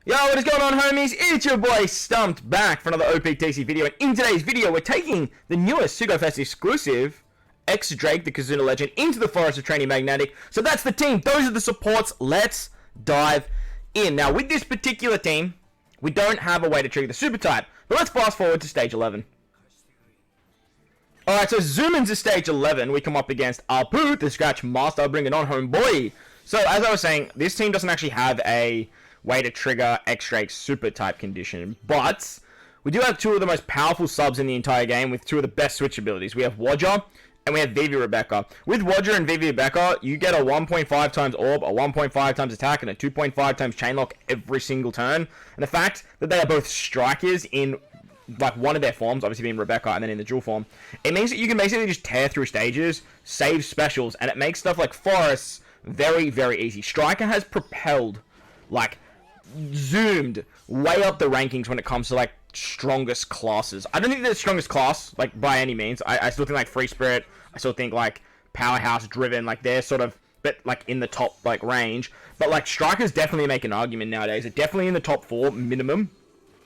Yo, what is going on, homies? It's your boy Stumped back for another OPTC video, and in today's video we're taking the newest SugoFest exclusive, X-Drake, the Kazuna legend, into the Forest of Training Magnetic. So that's the team, those are the supports, let's dive in. Now with this particular team, we don't have a way to trigger the super type, but let's fast forward to stage 11. Alright, so zoom into stage 11, we come up against Apu, the Scratch Master, bringing on homeboy. So as I was saying, this team doesn't actually have a way to trigger X-Drake's super type condition, but we do have two of the most powerful subs in the entire game with two of the best switch abilities. We have Wodger and we have Vivi Rebecca. With Wodger and Vivi Rebecca, you get a 1.5 times orb, a 1.5 times attack, and a 2.5 times chain lock every single turn. And the fact that they are both strikers in like one of their forms, obviously being Rebecca and then in the dual form, it means that you can basically just tear through stages, save specials, and it makes stuff like Forests very, very easy. Striker has propelled, like, zoomed way up the rankings when it comes to like strongest classes. I don't think they're the strongest class like by any means. I still think like Free Spirit, I still think like Powerhouse Driven, like they're sort of but like in the top like range, but like strikers definitely make an argument nowadays. They're definitely in the top 4 minimum.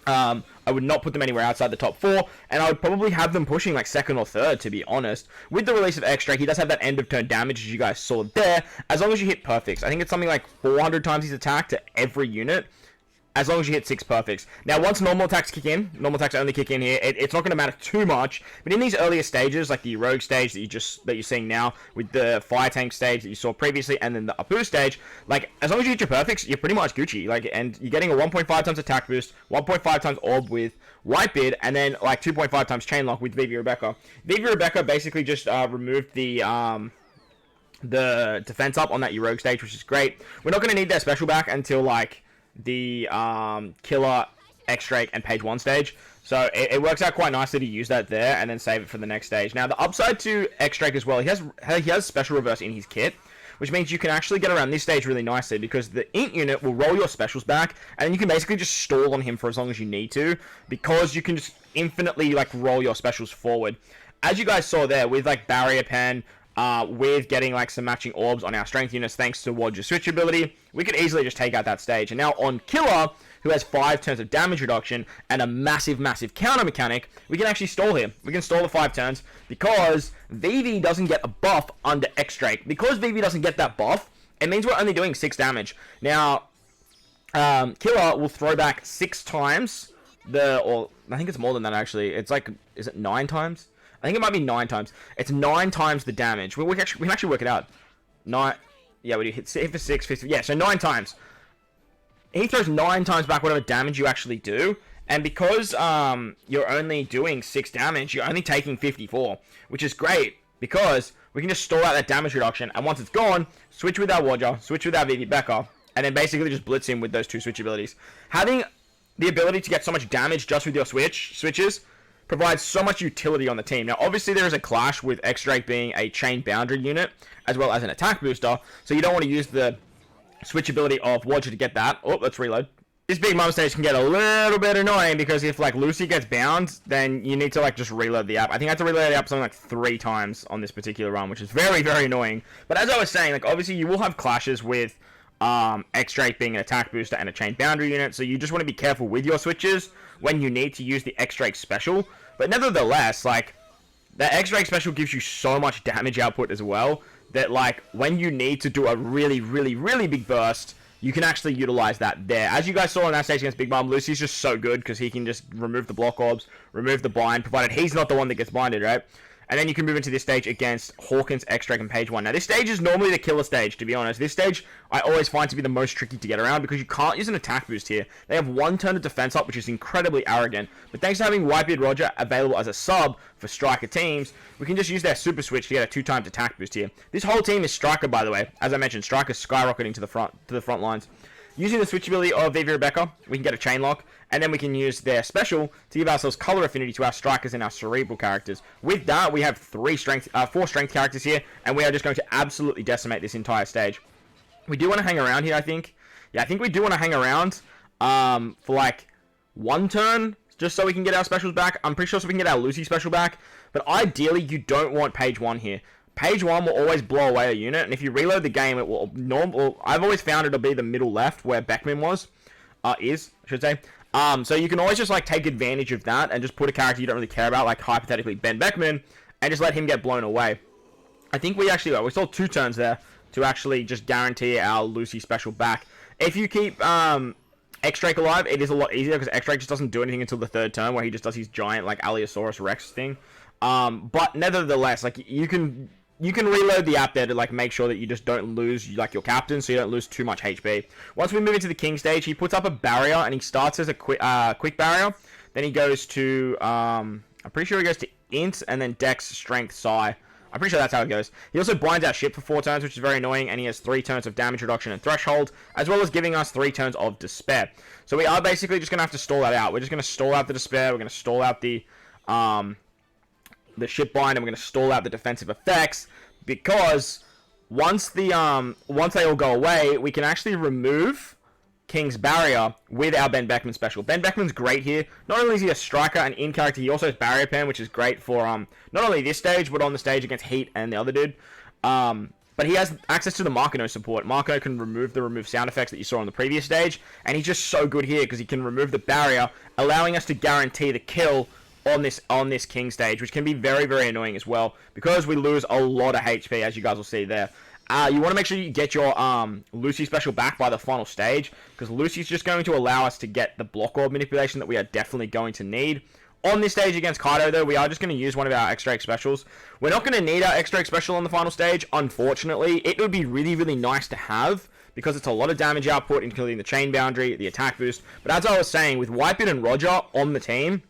I would not put them anywhere outside the top 4, and I would probably have them pushing like 2nd or 3rd, to be honest. With the release of X-Drake, he does have that end of turn damage, as you guys saw there, as long as you hit perfects. I think it's something like 400 times his attack to every unit, as long as you hit 6 perfects. Now, once normal attacks kick in, normal attacks only kick in here, it's not going to matter too much, but in these earlier stages, like the Rogue stage that you're seeing now, with the Fire Tank stage that you saw previously, and then the Apu stage, like, as long as you hit your perfects, you're pretty much Gucci, like, and you're getting a 1.5 times attack boost, 1.5 times orb with Whitebeard, and then, like, 2.5 times chain lock with Vivi Rebecca. Vivi Rebecca basically just removed the defense up on that Rogue stage, which is great. We're not going to need that special back until, like, the Killer, X-Drake, and Page 1 stage. So it works out quite nicely to use that there and then save it for the next stage. Now, the upside to X-Drake as well, he has special reverse in his kit, which means you can actually get around this stage really nicely because the Int unit will roll your specials back, and then you can basically just stall on him for as long as you need to, because you can just infinitely like roll your specials forward. As you guys saw there with like Barrier Pen, with getting like some matching orbs on our strength units thanks to Wodger's switch ability, we could easily just take out that stage. And now on Killer, who has 5 turns of damage reduction and a massive counter mechanic, we can actually stall him. We can stall the 5 turns because Vivi doesn't get a buff under X-Drake. Because Vivi doesn't get that buff, it means we're only doing 6 damage. Now, Killer will throw back 6 times or I think it's more than that actually. It's like, is it 9 times? I think it might be 9 times. It's 9 times the damage. We can actually work it out. 9. Yeah, we do hit for 6, 50. Yeah, so 9 times. He throws 9 times back whatever damage you actually do. And because you're only doing 6 damage, you're only taking 54, which is great because we can just store out that damage reduction. And once it's gone, switch with our Wodger, switch with our Vivi Rebecca, and then basically just blitz him with those 2 switch abilities. Having the ability to get so much damage just with your switches provides so much utility on the team. Now, obviously, there is a clash with X-Drake being a chain boundary unit, as well as an attack booster, so you don't want to use the switch ability of Wodger to get that. Oh, let's reload. This Big Mom stage can get a little bit annoying, because if, like, Lucy gets bound, then you need to, like, just reload the app. I think I had to reload the app something like 3 times on this particular run, which is very, very annoying. But as I was saying, like, obviously, you will have clashes with X-Drake being an attack booster and a chain boundary unit, so you just want to be careful with your switches when you need to use the X-Drake special. But nevertheless, like, the X-Drake special gives you so much damage output as well, that, like, when you need to do a really, really, really big burst, you can actually utilize that there. As you guys saw in that stage against Big Mom, Lucy's just so good, because he can just remove the block orbs, remove the bind, provided he's not the one that gets binded, right? And then you can move into this stage against Hawkins, X-Drake, and Page 1. Now, this stage is normally the killer stage, to be honest. This stage, I always find to be the most tricky to get around, because you can't use an attack boost here. They have 1 turn of defense up, which is incredibly arrogant. But thanks to having Whitebeard Roger available as a sub for Striker teams, we can just use their super switch to get a 2 times attack boost here. This whole team is Striker, by the way. As I mentioned, Striker's skyrocketing to the front lines. Using the switch ability of Vivi Rebecca, we can get a chain lock, and then we can use their special to give ourselves color affinity to our strikers and our cerebral characters. With that, we have 4 strength characters here, and we are just going to absolutely decimate this entire stage. We do want to hang around here, I think. Yeah, I think we do want to hang around for like 1 turn, just so we can get our specials back. I'm pretty sure so we can get our Lucy special back, but ideally, you don't want Page 1 here. Page 1 will always blow away a unit, and if you reload the game, it will I've always found it'll be the middle left where Beckman was. is, I should say. So you can always just like take advantage of that and just put a character you don't really care about, like hypothetically Ben Beckman, and just let him get blown away. I think we saw 2 turns there to actually just guarantee our Lucy special back. If you keep X-Drake alive, it is a lot easier because X-Drake just doesn't do anything until the 3rd turn, where he just does his giant like Allosaurus Rex thing. But nevertheless, like you can reload the app there to like make sure that you just don't lose like your captain, so you don't lose too much HP. Once we move into the king stage, he puts up a barrier and he starts as a quick barrier. Then he goes to I'm pretty sure he goes to int and then Dex, Strength, Psi. I'm pretty sure that's how it goes. He also blinds our ship for 4 turns, which is very annoying, and he has 3 turns of damage reduction and threshold, as well as giving us 3 turns of despair. So we are basically just going to have to stall that out. We're just going to stall out the despair, we're going to stall out the ship bind, and we're going to stall out the defensive effects, because once they all go away, we can actually remove King's Barrier with our Ben Beckman special. Ben Beckman's great here. Not only is he a striker and in character, he also has Barrier Pen, which is great for not only this stage, but on the stage against Heat and the other dude. But he has access to the Markano support. Markano can remove sound effects that you saw on the previous stage, and he's just so good here because he can remove the barrier, allowing us to guarantee the kill on this King stage, which can be very, very annoying as well, because we lose a lot of HP, as you guys will see there. You want to make sure you get your Lucy special back by the final stage, because Lucy's just going to allow us to get the block orb manipulation that we are definitely going to need. On this stage against Kaido, though, we are just going to use one of our X-Drake specials. We're not going to need our X-Drake special on the final stage, unfortunately. It would be really, really nice to have, because it's a lot of damage output, including the chain boundary, the attack boost. But as I was saying, with Whitebeard and Roger on the team,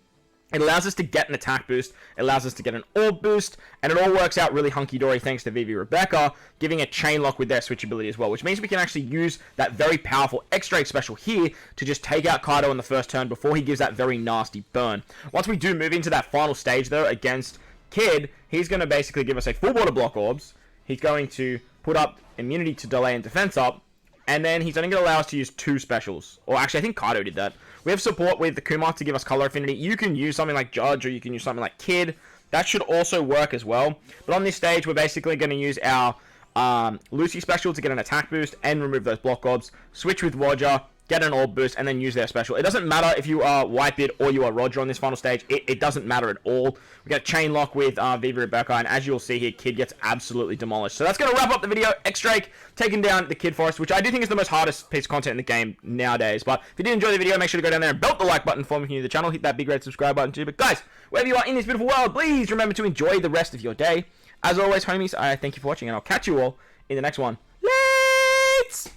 it allows us to get an attack boost, it allows us to get an orb boost, and it all works out really hunky-dory thanks to Vivi Rebecca, giving a chain lock with their switch ability as well, which means we can actually use that very powerful X-Drake special here to just take out Kaido on the first turn before he gives that very nasty burn. Once we do move into that final stage, though, against Kid, he's going to basically give us a full border block orbs, he's going to put up immunity to delay and defense up, and then he's only going to allow us to use 2 specials. Or actually, I think Kaido did that. We have support with the Kuma to give us color affinity. You can use something like Judge, or you can use something like Kid. That should also work as well. But on this stage, we're basically going to use our Lucy special to get an attack boost and remove those block orbs. Switch with Roger, get an orb boost, and then use their special. It doesn't matter if you are Whitebeard or you are Roger on this final stage. It doesn't matter at all. We get a chain lock with Vivi Rebecca, and as you'll see here, Kid gets absolutely demolished. So that's going to wrap up the video. X-Drake taking down the Kid Forest, which I do think is the most hardest piece of content in the game nowadays. But if you did enjoy the video, make sure to go down there and belt the like button for me if you're new to the channel. Hit that big red subscribe button too. But guys, wherever you are in this beautiful world, please remember to enjoy the rest of your day. As always, homies, I thank you for watching, and I'll catch you all in the next one. Let's